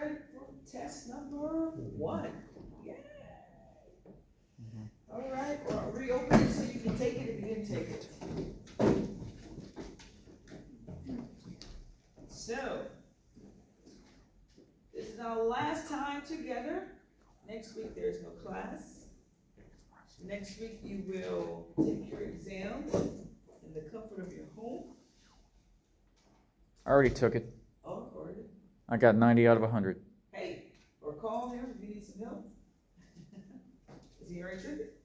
ready for test number 1. Yeah. All right, or I'll reopen it so you can take it if you didn't take it. So, this is our last time together. Next week there's no class. Next week you will take your exam in the comfort of your home. I already took it. Oh, already. I got 90 out of 100. Hey, or call him if you need some help. Is he already took it?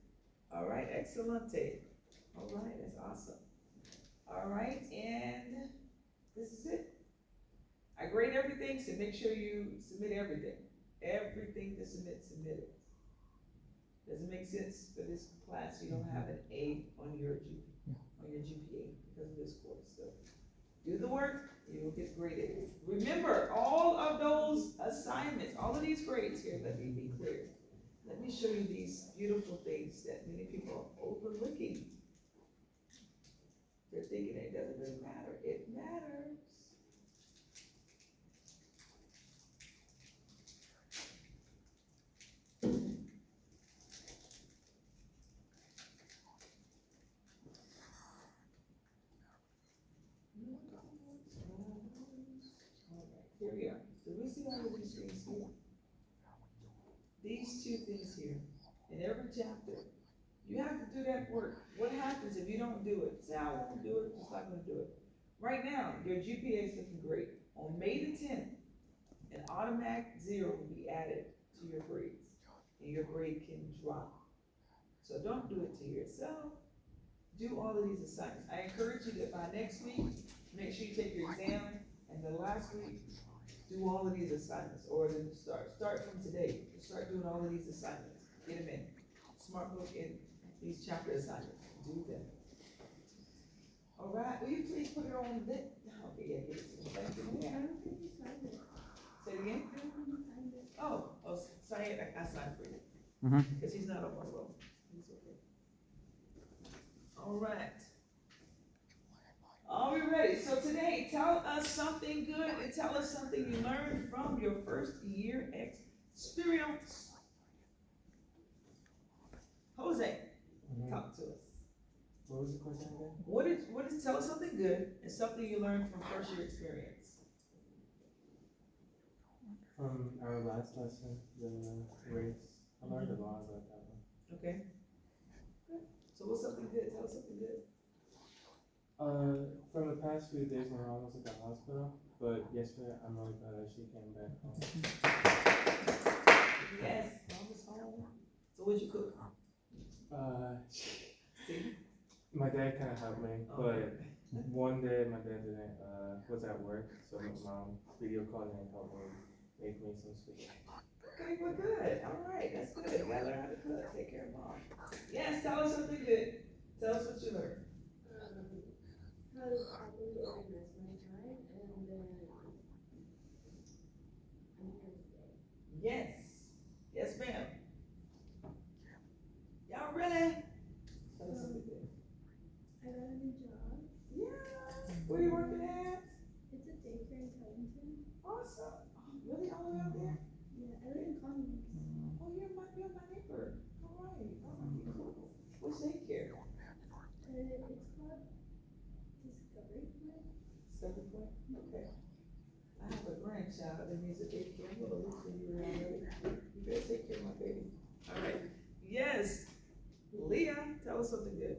All right, excellente. All right, that's awesome. All right, and this is it. I grade everything, so make sure you submit everything. Everything to submit it. Does it make sense for this class? You don't have an A on your GPA because of this course. So do the work, you will get graded. Remember, all of those assignments, all of these grades here, let me be clear. Let me show you these beautiful things that many people are overlooking. They're thinking it doesn't really matter. It matters. Here we are. So we see all of these things here. These 2 things here. In every chapter, you have to do that work. What happens if you don't do it? Say, I won't do it, just not gonna do it. Right now, your GPA is looking great. On May the 10th, an automatic 0 will be added to your grades, and your grade can drop. So don't do it to yourself. Do all of these assignments. I encourage you that by next week, make sure you take your exam, and the last week, do all of these assignments, or then start from today. Start doing all of these assignments. Get them in. Smart book and these chapter assignments. Do them. All right. Will you please put it on the? Okay, yeah, get it. Thank you. Yeah. Say it again. Oh, say it. I signed for you. Because he's not on my roll. He's okay. All right. Are we ready? So today, tell us something good and tell us something you learned from your first year experience. Jose, talk to us. What was the question again? What is tell us something good and something you learned from first year experience? From our last lesson, the race. I learned a lot about that one. Okay. Good. So what's something good? Tell us something good. From the past few days, my mom was at the hospital, but yesterday I'm really glad that she came back home. Yes, mom was home. So what'd you cook? See? My dad kind of helped me, but one day my dad didn't, was at work, so my mom video called me and helped me make me some spaghetti. Okay, well, good. All right, that's good. You gotta learn how to cook. Take care of mom. Yes, tell us something good. Tell us what you learned. How to properly organize my time and then I'm here today. Yes. Yes, ma'am. Y'all ready? Tell us something good. I got a new job. Yeah. Where you working at? It's a daycare in Covington. Awesome. Oh, really? All the way out there? Yeah, I live in Congress. Oh, you're my neighbor. All right. All right. Cool. What's daycare? It's called Discovery Point. Discovery Point? Okay. I have a grandchild that needs a daycare. I'm gonna look for you around there. You better take care of my baby. All right. Yes. Leah, tell us something good.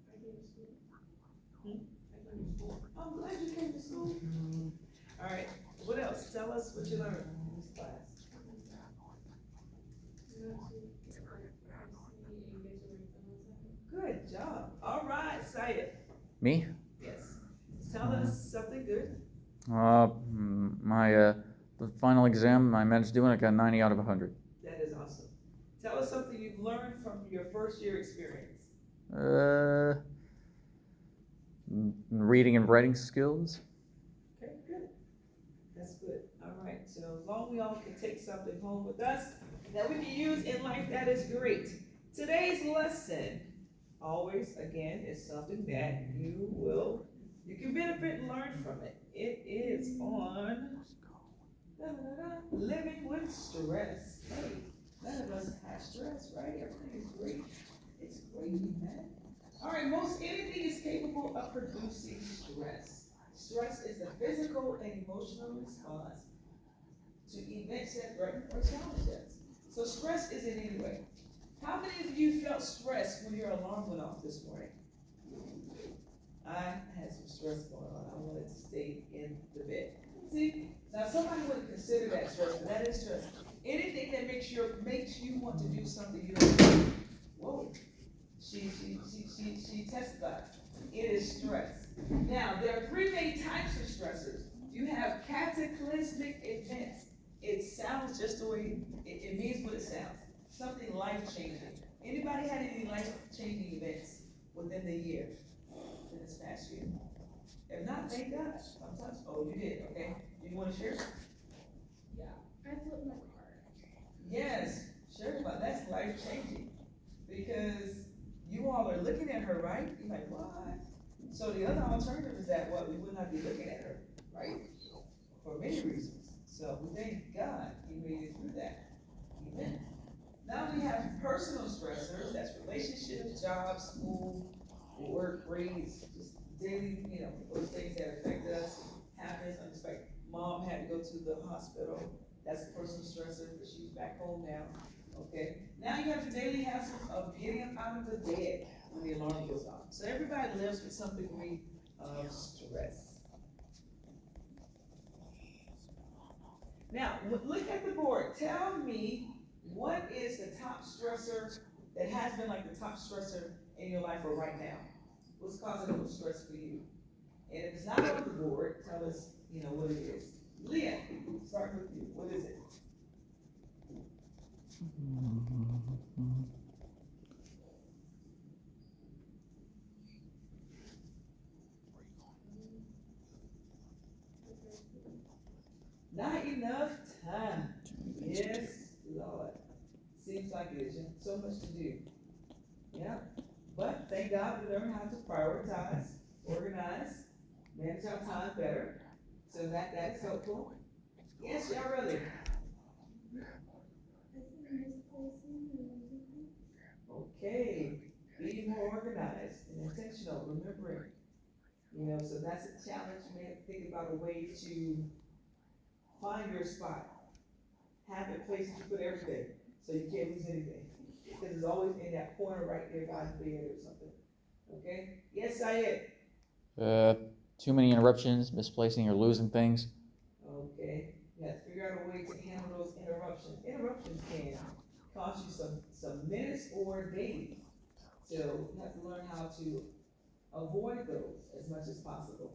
I go to school. I'm glad you came to school. All right. What else? Tell us what you learned in this class. Good job. All right, say it. Me? Yes. Tell us something good. The final exam I managed to do, and I got 90 out of 100. That is awesome. Tell us something you've learned from your first year experience. Reading and writing skills. Okay, good. That's good. All right. So as long as we all can take something home with us that we can use in life, that is great. Today's lesson, always again, is something that you will You can benefit and learn from it. It is on living with stress. Hey, none of us have stress, right? Everything is great. It's gravy, man. All right, most anything is capable of producing stress. Stress is the physical and emotional response to events that threaten or challenge us. So stress is in any way. How many of you felt stressed when your alarm went off this morning? I had some stress going on. I wanted to stay in the bed. See, now somebody wouldn't consider that stress, but that is stress. Anything that makes you want to do something you don't do. Whoa. She testifies. It is stress. Now, there are three main types of stressors. You have cataclysmic events. It sounds just the way, it means what it sounds. Something life-changing. Anybody had any life-changing events within the year, in this past year? If not, thank God. Sometimes, oh, you did, okay. Do you want to share? Yeah, I flipped my car. Yes, share about that's life-changing. Because you all are looking at her, right? You're like, what? So the other alternative is that, what, we would not be looking at her, right? For many reasons. So we thank God He made it through that event. Now we have personal stressors, that's relationships, jobs, school, work, grades, just daily, those things that affect us, happens, unexpected. Mom had to go to the hospital, that's a personal stressor, but she's back home now, okay? Now you have the daily hassles of getting up out of the bed when the alarm goes off. So everybody lives with some degree of stress. Now, look at the board. Tell me, what is the top stressor that has been like the top stressor in your life or right now? What's causing the most stress for you? And if it's not on the board, tell us, what it is. Leah, start with you. What is it? Not enough time. Yes, Lord. Seems like there's so much to do. Yeah. But thank God we learn how to prioritize, organize, manage our time better. So that is helpful. Yes, y'all ready? Okay. Be more organized and intentional, remembering. So that's a challenge. You may have to think about a way to find your spot. Have a place to put everything, so you can't lose anything. Because it's always in that corner right there by the bed or something. Okay? Yes, Syed. Too many interruptions, misplacing or losing things. Okay. You have to figure out a way to handle those interruptions. Interruptions can cost you some minutes or days. So you have to learn how to avoid those as much as possible.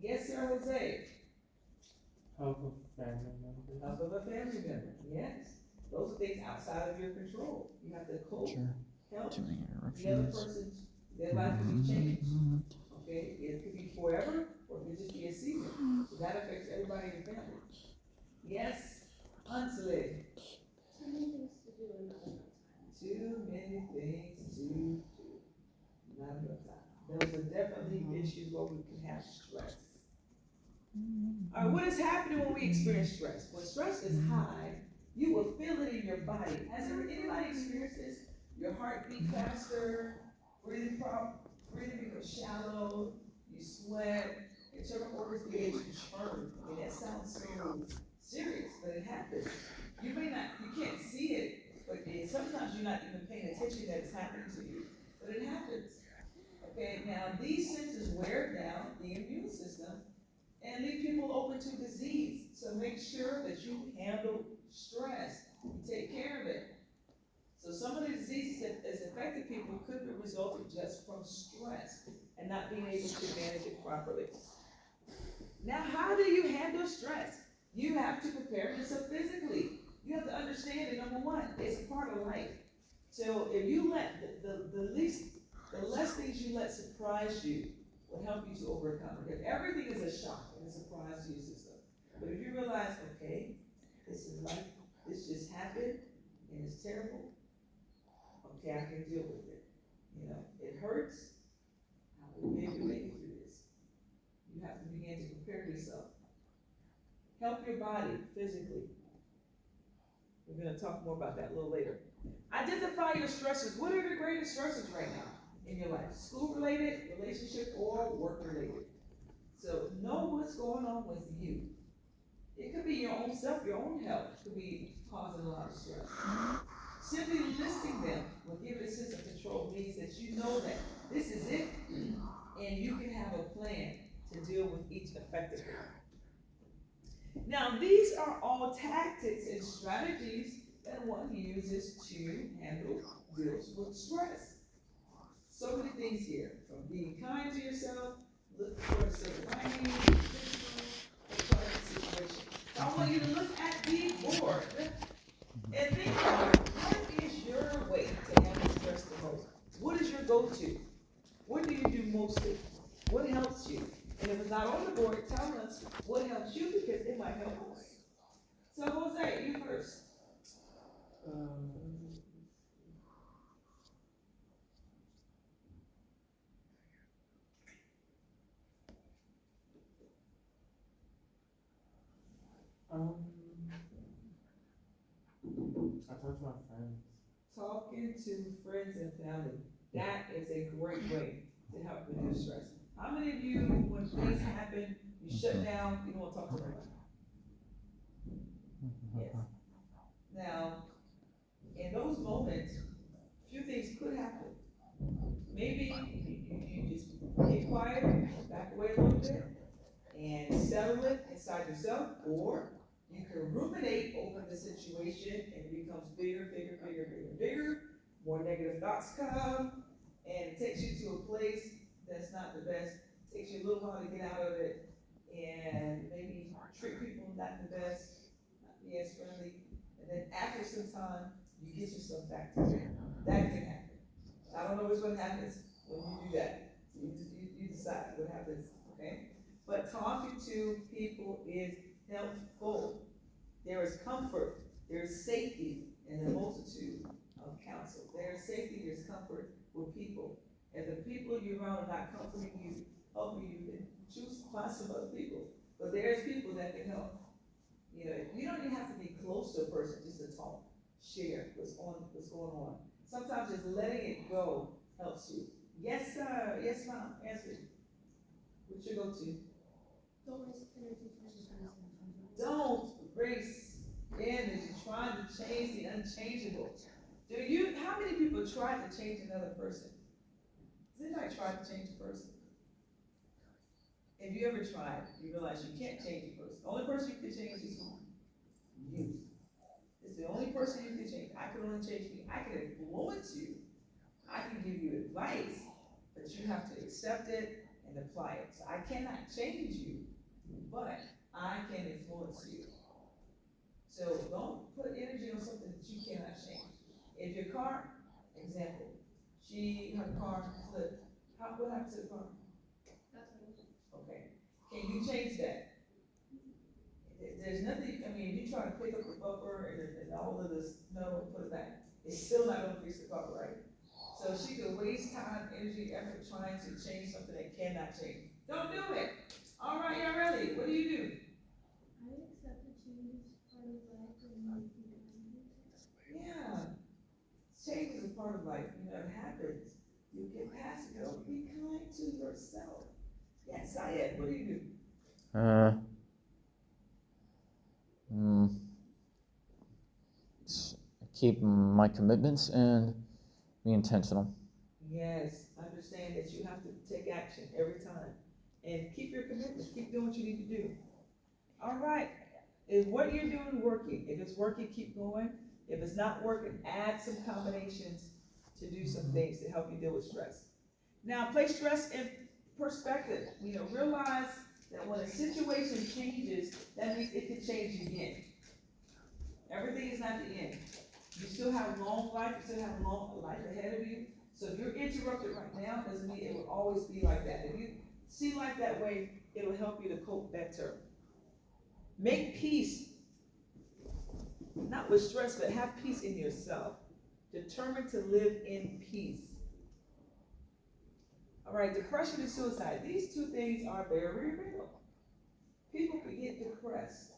Yes, sir, Jose. Help a family member. Help of a family member, yes. Those are things outside of your control. You have to cope, Sure. help Too many the other interruptions. person's, their life can be changed. Okay, it could be forever, or it could just be a season. So that affects everybody in the family. Yes, Hunsley. Too many things to do and not enough time. Too many things to do, not enough time. Those are definitely issues where we can have stress. All right, what is happening when we experience stress? When stress is high, you will feel it in your body. Has anybody experienced this? Your heart beat faster, breathing becomes shallow, you sweat, internal organs begin to churn. I mean, that sounds so serious, but it happens. You can't see it, but sometimes you're not even paying attention that it's happening to you, but it happens. Okay, now these symptoms wear down the immune system and leave people open to disease. So make sure that you handle stress. You take care of it. So some of the diseases that has affected people could be resulted just from stress and not being able to manage it properly. Now, how do you handle stress? You have to prepare yourself physically. You have to understand that, number one, it's a part of life. So if you let the less things you let surprise you will help you to overcome it. If everything is a shock and a surprise to your system. But if you realize, okay, this is life, this just happened, and it's terrible, okay, I can deal with it. It hurts, I will be able to make it through this. have to begin to prepare yourself. Help your body physically. We're gonna talk more about that a little later. Identify your stressors. What are the greatest stressors right now in your life? School related, relationship, or work related. So know what's going on with you. It could be your own self, your own health could be causing a lot of stress. Simply listing them will give a sense of control, means that you know that this is it, and you can have a plan to deal with each effectively. Now, these are all tactics and strategies that one uses to handle deals with stress. So many things here, from being kind to yourself, look for a silver lining, or situation. So I want you to look at the board and think about what is your way to handle stress the most? What is your go-to? What do you do mostly? What helps you? And if it's not on the board, tell us what helps you, because it might help us. So Jose, you first. I talk to my friends. Talking to friends and family. That is a great way to help reduce stress. How many of you, when things happen, you shut down, you don't want to talk to nobody? Yes. Now, in those moments, a few things could happen. Maybe you just get quiet, back away a little bit, and settle it inside yourself, or you can ruminate over the situation and it becomes bigger, bigger. More negative thoughts come, and it takes you to a place that's not the best. It takes you a little while to get out of it, and maybe treat people not the best, not be as friendly. And then after some time, you get yourself back together. That can happen. I don't know what happens when you do that. You decide what happens, okay? But talking to people is helpful. There is comfort, there is safety in the multitude of counsel. There is safety, there's comfort with people. If the people you're around are not comforting you, helping you, then choose to find some other people. But there's people that can help. You know, you don't even have to be close to a person just to talk, share what's going on. Sometimes just letting it go helps you. Yes, sir. Yes, ma'am. Answer. What's your go-to? Don't waste energy trying to change the unchangeable. How many people try to change another person? Has anybody tried to change a person? If you ever tried, you realize you can't change a person. The only person you can change is you. It's the only person you can change. I can only change me. I can influence you. I can give you advice, but you have to accept it and apply it. So I cannot change you, but I can influence you. So don't put energy on something that you cannot change. If your car, example, her car flipped, what happened to the car? Okay, can you change that? There's nothing, I mean, you try to pick up the bumper and all of this, no, put it back. It's still not gonna fix the car, right? So she could waste time, energy, effort trying to change something that cannot change. Don't do it. All right, y'all ready? What do you do? I accept the change part of life and Yeah, change is a part of life. You know, it happens. You get past it. Don't be kind to yourself. Yes, Syed, what do you do? Keep my commitments and be intentional. Yes, understand that you have to take action every time. And keep your commitments. Keep doing what you need to do. All right. Is what you're doing working? If it's working, keep going. If it's not working, add some combinations to do some things to help you deal with stress. Now, place stress in perspective. You know, realize that when a situation changes, that means it could change again. Everything is not the end. You still have long life, you still have a long life ahead of you. So if you're interrupted right now, doesn't mean it will always be like that. If you see life that way, it'll help you to cope better. Make peace, not with stress, but have peace in yourself. Determined to live in peace. All right, depression and suicide, these two things are very real. People can get depressed,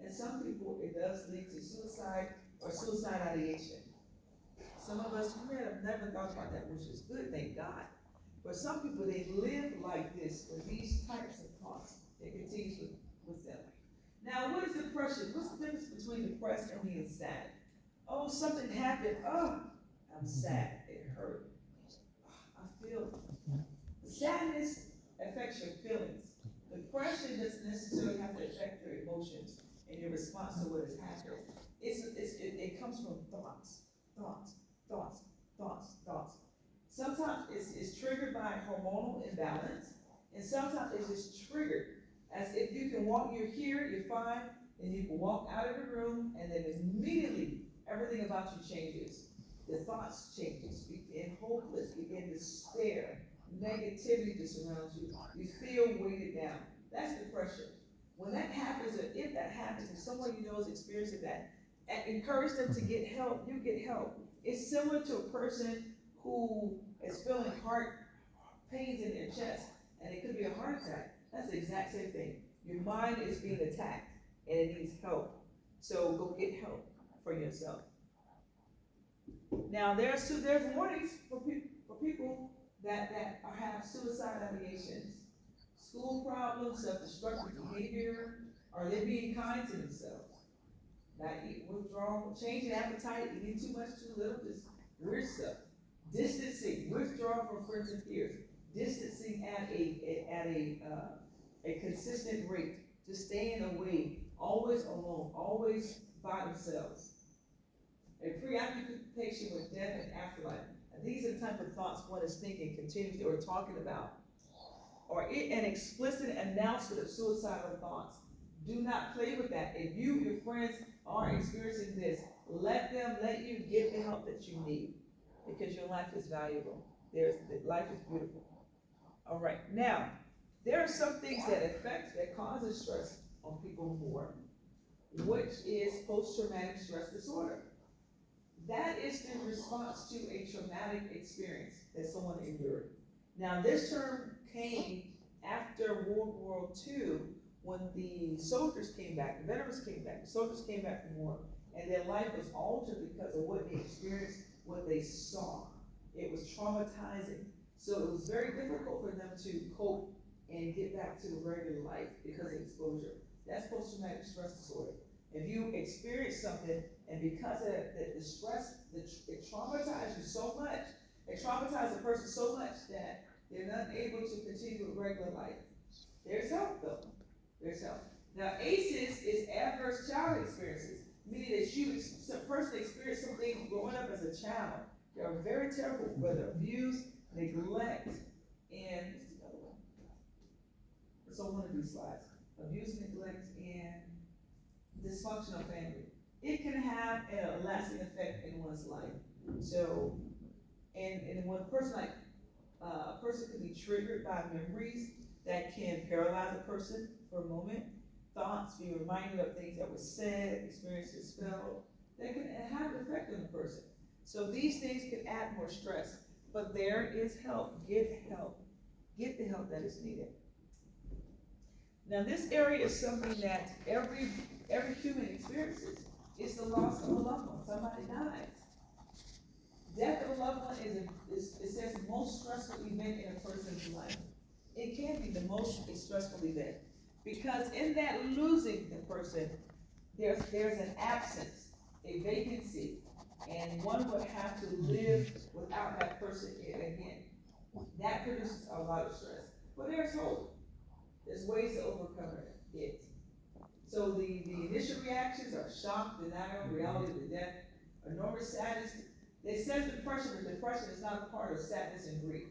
and some people, it does lead to suicide or suicide ideation. Some of us, we may have never thought about that, which is good, thank God. But some people, they live like this, with these types of thoughts that continues with them. Now, what is depression? What's the difference between depressed and being sad? Oh, something happened, oh, I'm sad, it hurt. I feel, sadness affects your feelings. Depression doesn't necessarily have to affect your emotions and your response to what has happened. It comes from thoughts. Sometimes it's triggered by hormonal imbalance, and sometimes it's just triggered as if you can walk, you're here, you're fine, and you can walk out of the room, and then immediately everything about you changes. The thoughts changes, you begin hopeless, you begin despair, negativity just surrounds you, you feel weighted down. That's depression. When that happens, or if that happens, and someone you know is experiencing that, encourage them to get help, you get help. It's similar to a person who is feeling heart pains in their chest, and it could be a heart attack. That's the exact same thing. Your mind is being attacked, and it needs help. So go get help for yourself. Now there's warnings for people that have suicide ideations, school problems, self-destructive behavior. Are they being kind to themselves? Not eat, withdrawal, changing appetite, eating too much, too little, just weird stuff. Distancing, withdrawal from friends and peers, distancing at a consistent rate, just staying away, always alone, always by themselves. A preoccupation with death and afterlife. And these are the type of thoughts one is thinking continuously or talking about. Or an explicit announcement of suicidal thoughts. Do not play with that. If you, your friends, are experiencing this, let you get the help that you need, because your life is valuable. Life is beautiful. All right, now, there are some things that causes stress on people more, which is post-traumatic stress disorder. That is the response to a traumatic experience that someone endured. Now, this term came after World War II, when the soldiers came back, the veterans came back, the soldiers came back from war, and their life was altered because of what they experienced, what they saw. It was traumatizing. So it was very difficult for them to cope and get back to regular life because of exposure. That's post-traumatic stress disorder. If you experience something, and because of the stress, it traumatized you so much, it traumatized a person so much that they're not able to continue with regular life. There's help though. There's help. Now, ACEs is adverse childhood experiences, meaning that a person experienced something growing up as a child. They are very terrible, whether abuse, neglect, and what's the other one? It's on one of these slides. Abuse, neglect, and dysfunctional family. It can have a lasting effect in one's life. So, and when a person could be triggered by memories that can paralyze a person for a moment, thoughts, be reminded of things that were said, experiences felt, that can have an effect on a person. So these things can add more stress, but there is help. Get help. Get the help that is needed. Now this area is something that every human experiences. It's the loss of a loved one. Somebody dies. Death of a loved one is it says the most stressful event in a person's life. It can be the most stressful event, because in that losing the person, there's an absence, a vacancy, and one would have to live without that person again. That produces a lot of stress. But there's hope. There's ways to overcome it. So the initial reactions are shock, denial, reality of the death, enormous sadness. They said depression, but depression is not a part of sadness and grief.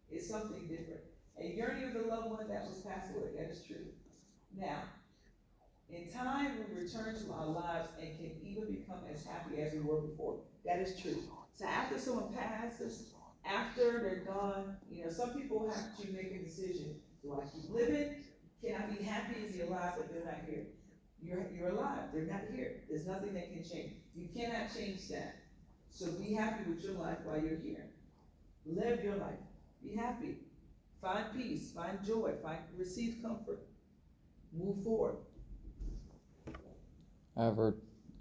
It's something different. A yearning of the loved one that was passed away, that is true. Now, in time, we return to our lives and can even become as happy as we were before. That is true. So after someone passes, after they're gone, some people have to make a decision. Do I keep living? Can I be happy to be alive if they're not here? You're alive, they're not here. There's nothing that can change. You cannot change that. So be happy with your life while you're here. Live your life. Be happy. Find peace, find joy, receive comfort. Move forward.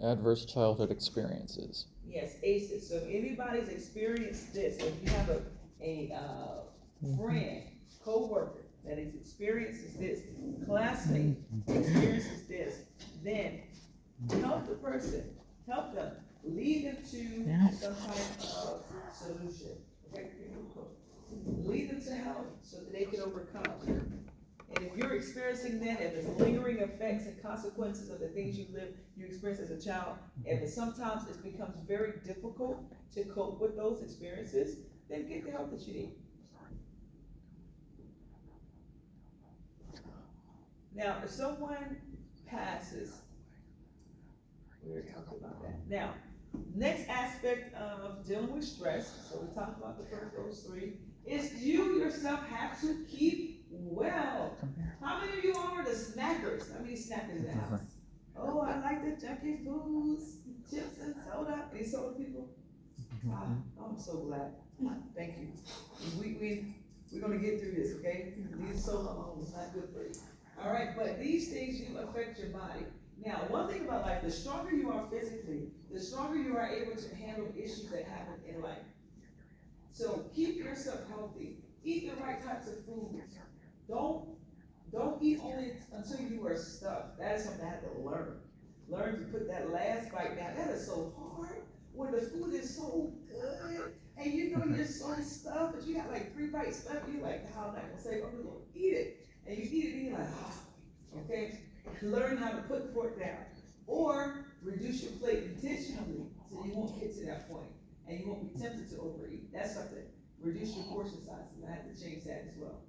Adverse childhood experiences. Yes, ACEs. So if anybody's experienced this, if you have a friend, co-worker that has experiences this, classmate experiences this, then help the person, help them, lead them to some type of solution. Okay? Lead them to help so that they can overcome. And if you're experiencing that, if there's lingering effects and consequences of the things you experience as a child, if sometimes it becomes very difficult to cope with those experiences, then get the help that you need. Now, if someone passes, we already talked about that. Now, next aspect of dealing with stress, so we talked about those three, is you yourself have to keep well. How many of you are the snackers? How many snackers in the house? Oh, I like the junky foods, chips and soda. Any soda people? I'm so glad. Thank you. We're gonna get through this, okay? These soda alone is not good for you. All right, but these things do affect your body. Now, one thing about life, the stronger you are physically, the stronger you are able to handle issues that happen in life. So keep yourself healthy. Eat the right types of foods. Don't eat only until you are stuffed. That is something I had to learn. Learn to put that last bite down. That is so hard when the food is so good and you know you're so stuffed, but you got like 3 bites left. You're like, no, I'm not gonna say, I'm gonna eat it. And you eat it and you're like, okay. Learn how to put the fork down. Or reduce your plate intentionally so you won't get to that point and you won't be tempted to overeat. That's something. Reduce your portion sizes. I have to change that as well.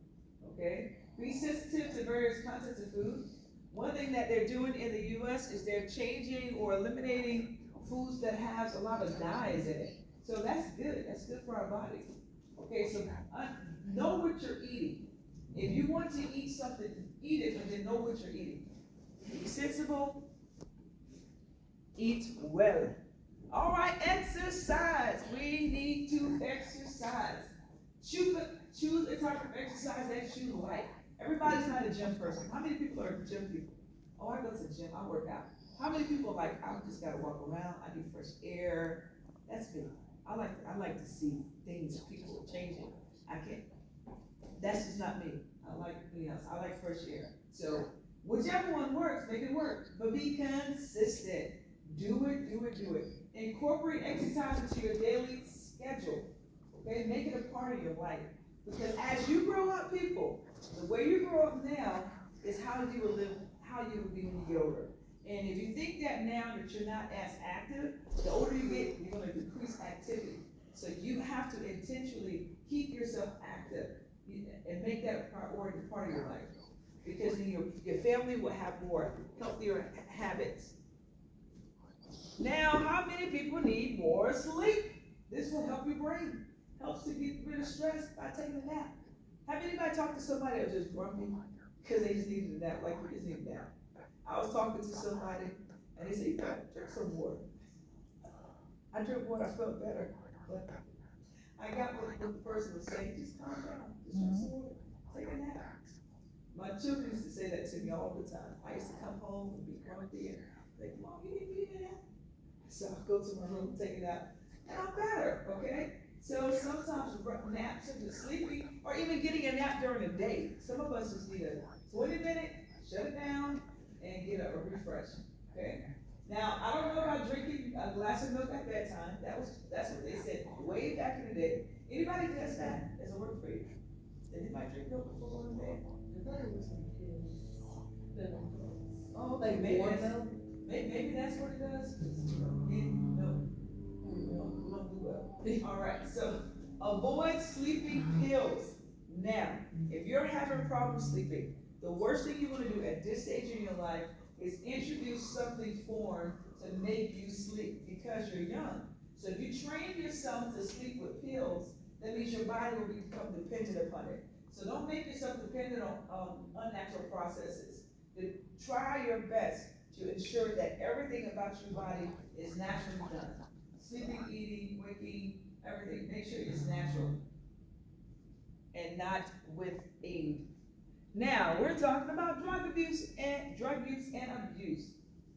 Okay? Be sensitive to various contents of food. One thing that they're doing in the US is they're changing or eliminating foods that have a lot of dyes in it. So that's good. That's good for our body. Okay, so know what you're eating. If you want to eat something, eat it, but then know what you're eating. Be sensible. Eat well. All right, exercise. We need to exercise. Choose a type of exercise that you like. Everybody's not a gym person. How many people are gym people? Oh, I go to the gym, I work out. How many people are like, I just gotta walk around, I need fresh air? That's me. I like to see things, people changing. I can't, that's just not me. I like anything else. I like fresh air. So whichever one works, make it work. But be consistent. Do it, do it, do it. Incorporate exercise into your daily schedule. Okay, make it a part of your life. Because as you grow up, people, the way you grow up now is how you will live, how you will be when you get older. And if you think that now that you're not as active, the older you get, you're going to decrease activity. So you have to intentionally keep yourself active and make that a priority part of your life. Because then your family will have more healthier habits. Now, how many people need more sleep? This will help your brain. Helps to get rid of stress by taking a nap. Have anybody talked to somebody that was just grumpy because they just needed a nap, like we just need a nap? I was talking to somebody and they said, you gotta drink some water. I drank water, I felt better. But I got what the person was saying, just calm down, just drink some water, take a nap. My children used to say that to me all the time. I used to come home and be grumpy and like, Mom, you need a nap? So I'll go to my room, take it out, and I'm better, okay? So sometimes naps are just sleeping, or even getting a nap during the day. Some of us just need a 20-minute, shut it down, and get a refresh, okay? Now, I don't know about drinking a glass of milk at bedtime. That's what they said way back in the day. Anybody does that? Does it work for you? Did anybody drink milk before going to bed? Oh, like maybe that's what it does. All right, so avoid sleeping pills. Now, if you're having problems sleeping, the worst thing you want to do at this stage in your life is introduce something foreign to make you sleep because you're young. So if you train yourself to sleep with pills, that means your body will become dependent upon it. So don't make yourself dependent on unnatural processes. Try your best to ensure that everything about your body is naturally done. Sleeping, eating, waking, everything. Make sure it's natural. and not with aid. Now, we're talking about drug use and abuse.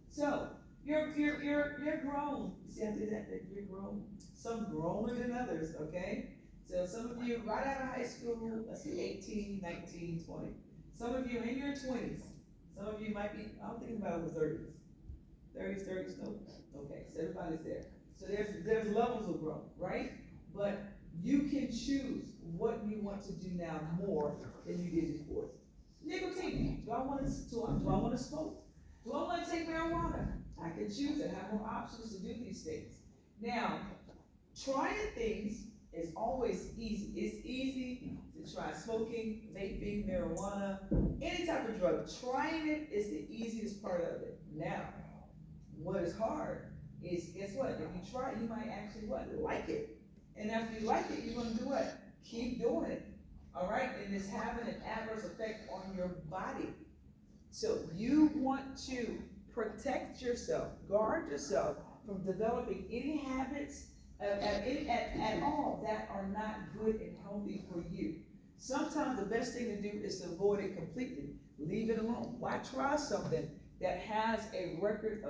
So, you're grown. See, I did that, you're grown. Some growner than others, okay? So some of you right out of high school, let's see, 18, 19, 20. Some of you in your 20s. Some of you might be, I'm thinking about over 30s. 30s, no? Okay, so everybody's there. So there's levels of growth, right? But you can choose what you want to do now more than you did before. Nicotine, do I want to smoke? Do I want to take marijuana? I can choose and have more options to do these things. Now, trying things is always easy. It's easy to try smoking, vaping, marijuana, any type of drug. Trying it is the easiest part of it. Now, what is hard is, guess what? If you try it, you might actually like it. And after you like it, you're gonna do what? Keep doing it. All right? And it's having an adverse effect on your body. So you want to protect yourself, guard yourself from developing any habits at all that are not good and healthy for you. Sometimes the best thing to do is to avoid it completely. Leave it alone. Why try something that has a record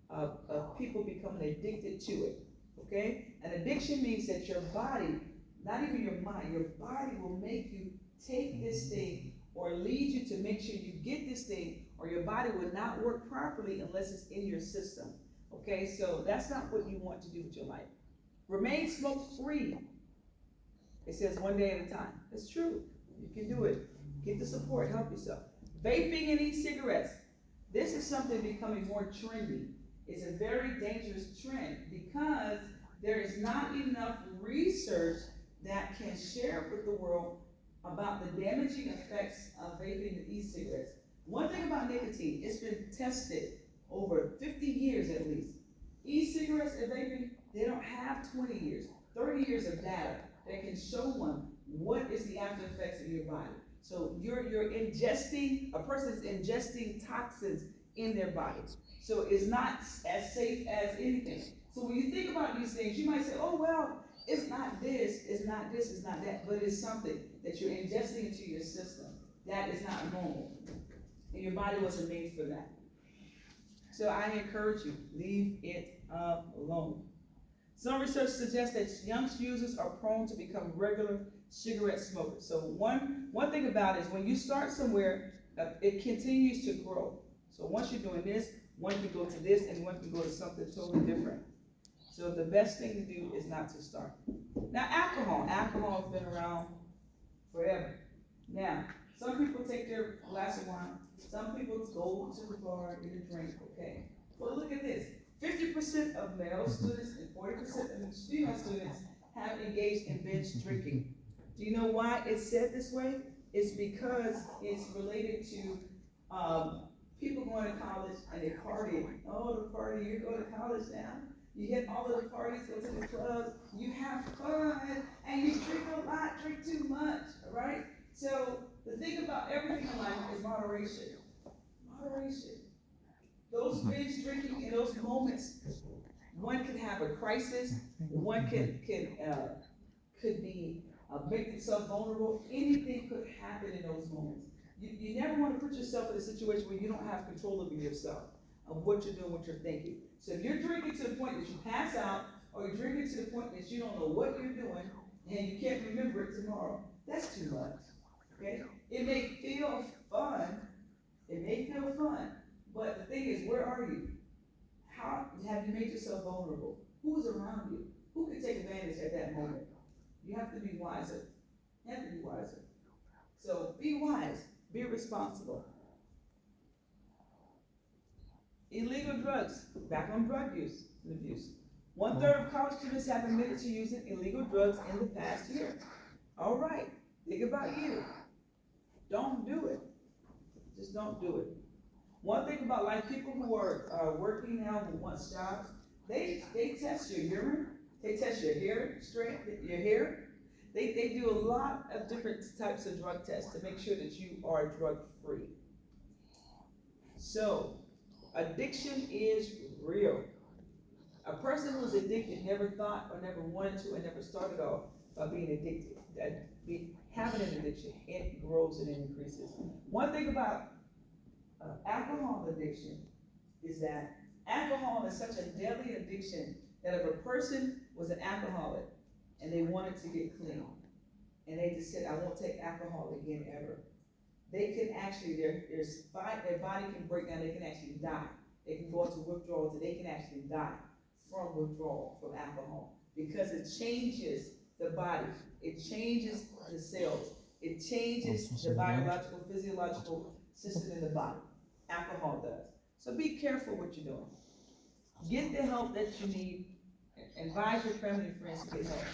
of people becoming addicted to it? Okay? An addiction means that your body, not even your mind, your body will make you take this thing or lead you to make sure you get this thing, or your body will not work properly unless it's in your system. Okay, so that's not what you want to do with your life. Remain smoke free. It says one day at a time. It's true. You can do it. Get the support, help yourself. Vaping and e-cigarettes. This is something becoming more trendy. It's a very dangerous trend because there is not enough research that can share with the world about the damaging effects of vaping and e-cigarettes. One thing about nicotine, it's been tested over 50 years at least. E-cigarettes and vaping, they don't have 20 years, 30 years of data that can show one what is the after effects of your body. So you're ingesting, a person's ingesting toxins in their bodies. So it's not as safe as anything. So when you think about these things, you might say, oh, well, it's not this, it's not this, it's not that, but it's something that you're ingesting into your system. That is not normal. And your body wasn't made for that. So I encourage you, leave it alone. Some research suggests that young users are prone to become regular cigarette smokers. So one thing about it is when you start somewhere, it continues to grow. So once you're doing this, one can go to this, and one can go to something totally different. So the best thing to do is not to start. Now alcohol has been around forever. Now, some people take their glass of wine, some people go to the bar, get a drink, okay. Well, look at this. 50% of male students and 40% of female students have engaged in binge drinking. Do you know why it's said this way? It's because it's related to people going to college and they party. Oh, the party, you go to college now. You hit all of the parties, go to the clubs, you have fun, and you drink a lot, drink too much, all right? So the thing about everything in life is moderation. Moderation. Those binge drinking in those moments, one can have a crisis, one could be make themselves vulnerable. Anything could happen in those moments. You never want to put yourself in a situation where you don't have control over yourself, of what you're doing, what you're thinking. So if you're drinking to the point that you pass out, or you're drinking to the point that you don't know what you're doing, and you can't remember it tomorrow, that's too much, okay? It may feel fun, but the thing is, where are you? How have you made yourself vulnerable? Who's around you? Who can take advantage at that moment? You have to be wiser. You have to be wiser. So be wise, be responsible. Illegal drugs, back on drug use and abuse. 1/3 of college students have admitted to using illegal drugs in the past year. All right, think about you. Don't do it. Just don't do it. One thing about like people who are working now who want jobs, they test your urine, they test your hair strength, your hair. They do a lot of different types of drug tests to make sure that you are drug free. So addiction is real. A person who's addicted never thought or never wanted to and never started off by being addicted. having an addiction, it grows and it increases. One thing about alcohol addiction is that alcohol is such a deadly addiction that if a person was an alcoholic and they wanted to get clean, and they just said, I won't take alcohol again ever, they can actually, their body can break down, they can actually die. They can go into withdrawal, they can actually die from withdrawal from alcohol, because it changes the body, it changes the cells, it changes the biological, physiological system in the body. Alcohol does. So be careful what you're doing. Get the help that you need. Advise your family and friends to get help.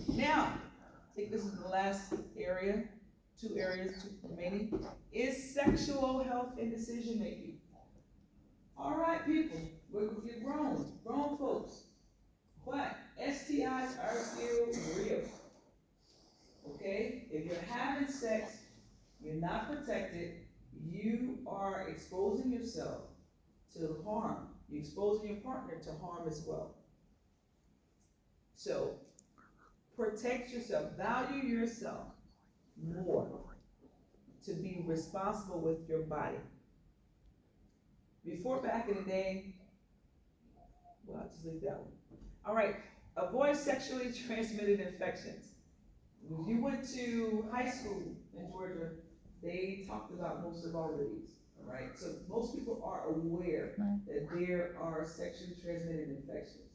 Now, I think this is the last area, two remaining, is sexual health and decision making. All right, people, we're grown folks, but STIs are still real. Okay, if you're having sex, you're not protected, you are exposing yourself to harm. You're exposing your partner to harm as well. So, protect yourself, value yourself more, to be responsible with your body. Before, back in the day, well, I'll just leave that one. All right, avoid sexually transmitted infections. If you went to high school in Georgia, they talked about most of our these, all right? So most people are aware that there are sexually transmitted infections,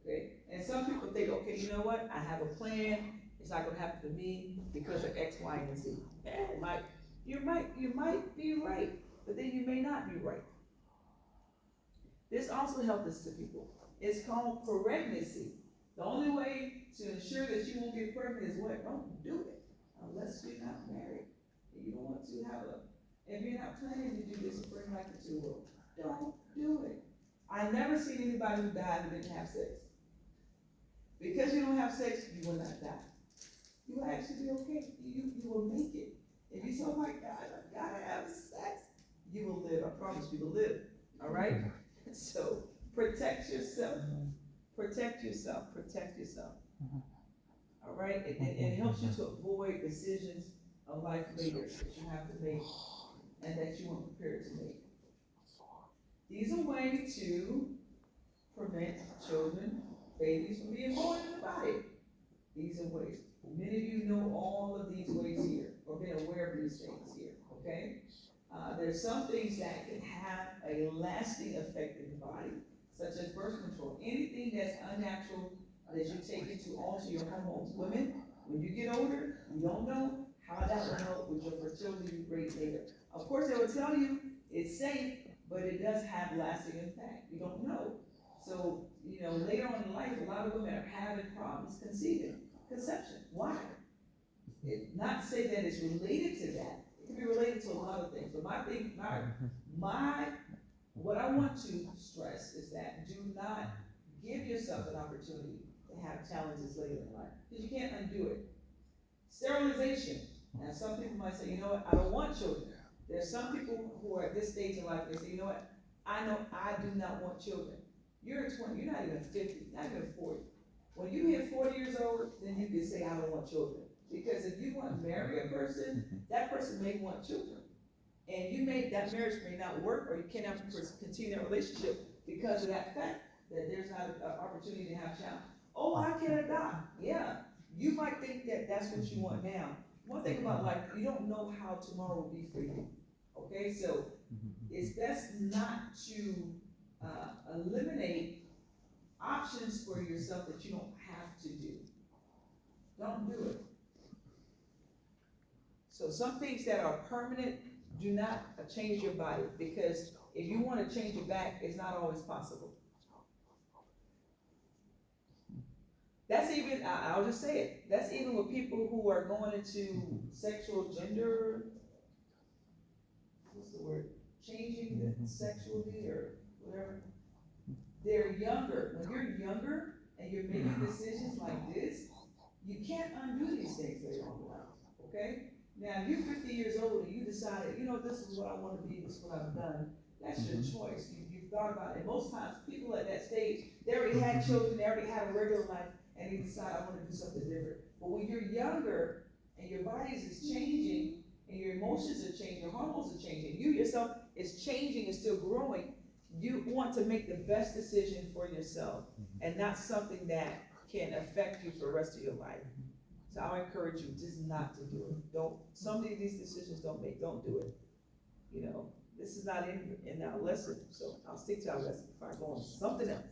okay? And some people think, okay, you know what? I have a plan. It's not gonna happen to me because of X, Y, and Z. And you might be right, but then you may not be right. This also helps us to people. It's called pregnancy. The only way to ensure that you won't get pregnant is what? Don't do it unless you're not married. You don't want to have if you're not planning to do this, bring like the two will. Don't do it. I never seen anybody who died who didn't have sex. Because you don't have sex, you will not die. You will actually be okay. You will make it. If you say, oh my God, I gotta have sex, you will live. I promise you will live. All right? So protect yourself. Protect yourself. Protect yourself. All right? It helps you to avoid decisions of life later that you have to make and that you weren't prepared to make. These are ways to prevent children, babies from being born in the body. These are ways. Many of you know all of these ways here, or been aware of these things here, okay? There's some things that can have a lasting effect in the body, such as birth control. Anything that's unnatural that you take into alter your hormones. Women, when you get older, you don't know how that will help with your fertility rate later. Of course, they will tell you it's safe, but it does have lasting impact. You don't know. So, later on in life, a lot of women are having problems conception. Why? Not to say that it's related to that. It can be related to a lot of things. But what I want to stress is that do not give yourself an opportunity to have challenges later in life, because you can't undo it. Sterilization. Now, some people might say, you know what, I don't want children. There's some people who are at this stage in life, they say, you know what, I know I do not want children. You're 20, you're not even 50, not even 40. When you hit 40 years old, then you can say, I don't want children. Because if you want to marry a person, that person may want children. And that marriage may not work, or you cannot continue that relationship because of that fact that there's not an opportunity to have a child. Oh, I can adopt. Yeah, you might think that that's what you want now. One thing about life, you don't know how tomorrow will be for you. Okay, so it's best not to eliminate options for yourself that you don't have to do. Don't do it. So some things that are permanent, do not change your body, because if you want to change it back, it's not always possible. That's even, I'll just say it, that's even with people who are going into sexual gender, what's the word, changing the sexually or whatever. They're younger. When you're younger and you're making decisions like this, you can't undo these things later on in life, okay? Now, if you're 50 years old and you decided, this is what I want to be, this is what I've done, that's your choice. You've thought about it. And most times, people at that stage, they already had children, they already had a regular life, and they decide, I want to do something different. But when you're younger and your bodies is changing, and your emotions are changing, your hormones are changing, you yourself is changing and still growing, you want to make the best decision for yourself, and not something that can affect you for the rest of your life. So I encourage you just not to do it. Don't, some of these decisions don't do it. You know, this is not in our lesson, so I'll stick to our lesson before I go on to something else.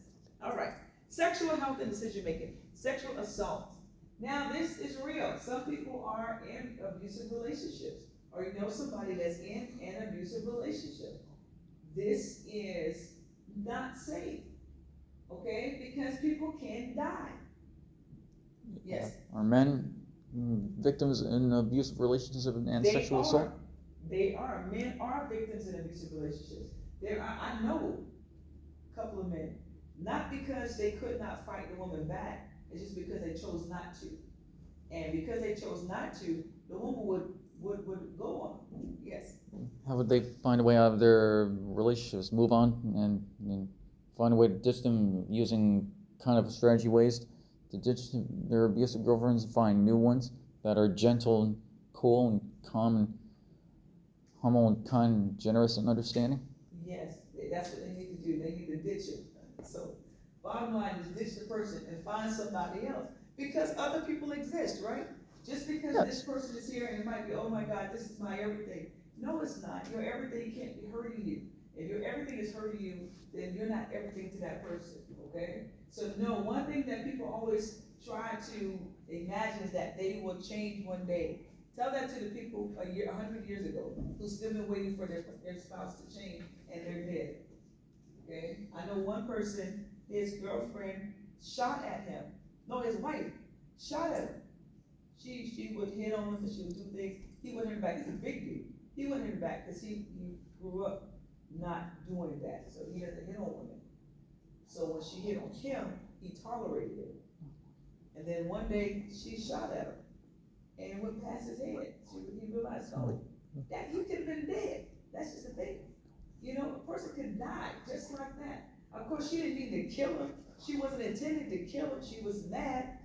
All right, sexual health and decision making, sexual assault. Now this is real. Some people are in abusive relationships, or you know somebody that's in an abusive relationship. This is not safe, okay? Because people can die. Yes. Are men victims in abusive relationships and They sexual are. assault? They are. Men are victims in abusive relationships. There are, I know a couple of men, not because they could not fight the woman back, it's just because they chose not to. And because they chose not to, the woman would go on. Yes. How would they find a way out of their relationships, move on, and find a way to ditch them using kind of strategy ways to ditch their abusive girlfriends and find new ones that are gentle and cool and calm and humble and kind and generous and understanding? Yes, that's what they need to do. They need to ditch it. So bottom line is ditch the person and find somebody else. Because other people exist, right? Just because this person is here and it might be, oh my God, this is my everything. No, it's not. Your everything can't be hurting you. If your everything is hurting you, then you're not everything to that person, okay? So no, one thing that people always try to imagine is that they will change one day. Tell that to the people 100 years ago who still been waiting for their spouse to change and they're dead, okay? I know one person, his girlfriend shot at him. No, his wife shot at him. She would hit on him and she would do things. He wouldn't hit her back. He's a big dude. He wouldn't hit her back because he grew up not doing that. So he doesn't hit on women. So when she hit on him, he tolerated it. And then one day she shot at him and it went past his head. He realized, oh, that he could have been dead. That's just the thing. You know, a person could die just like that. Of course, she didn't mean to kill him. She wasn't intending to kill him. She was mad.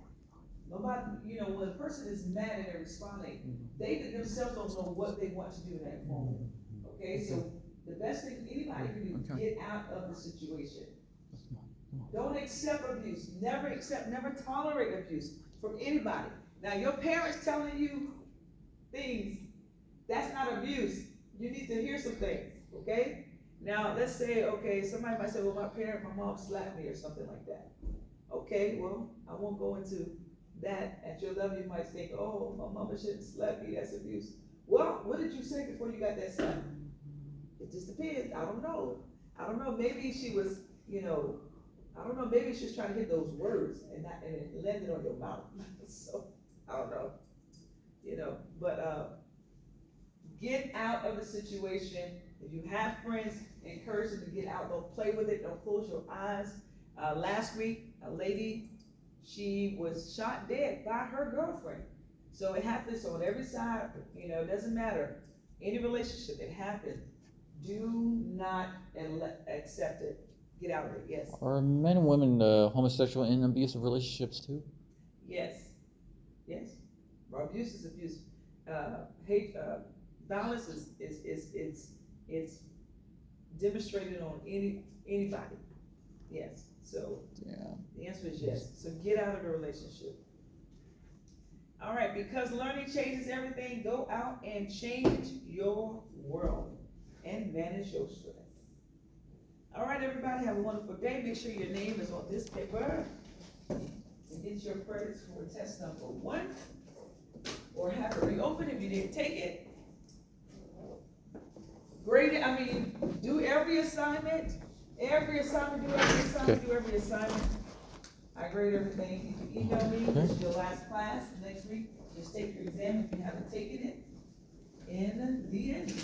Nobody, you know, when a person is mad and they're responding, they themselves don't know what they want to do in that moment. Okay, so the best thing anybody can do, get out of the situation. Don't accept abuse. Never accept, never tolerate abuse from anybody. Now, your parents telling you things, that's not abuse. You need to hear some things, okay? Now, let's say, okay, somebody might say, well, my mom slapped me or something like that. Okay, well, I won't go into that. At your level, you might think, oh, my mama shouldn't slap me, that's abuse. Well, what did you say before you got that slap? It just depends. I don't know. Maybe she was, you know, I don't know. Maybe she was trying to hit those words and it landed on your mouth. So, I don't know. You know, but get out of the situation. If you have friends, encourage them to get out. Don't play with it. Don't close your eyes. Last week, a lady, she was shot dead by her girlfriend. So it happens on every side. You know, it doesn't matter. Any relationship, it happens. Do not accept it. Get out of it. Yes. Are men and women homosexual in abusive relationships too? Yes. Yes. Abuse is abuse. Hate, violence is demonstrated on anybody. Yes. So the answer is yes. So get out of the relationship. All right, because learning changes everything, go out and change your world and manage your stress. All right, everybody, have a wonderful day. Make sure your name is on this paper and get your credits for test number 1, or have it reopened if you didn't take it. Grade it, do every assignment. Do every assignment. I grade everything. You can email me, this is your last class next week. Just take your exam if you haven't taken it. In the end.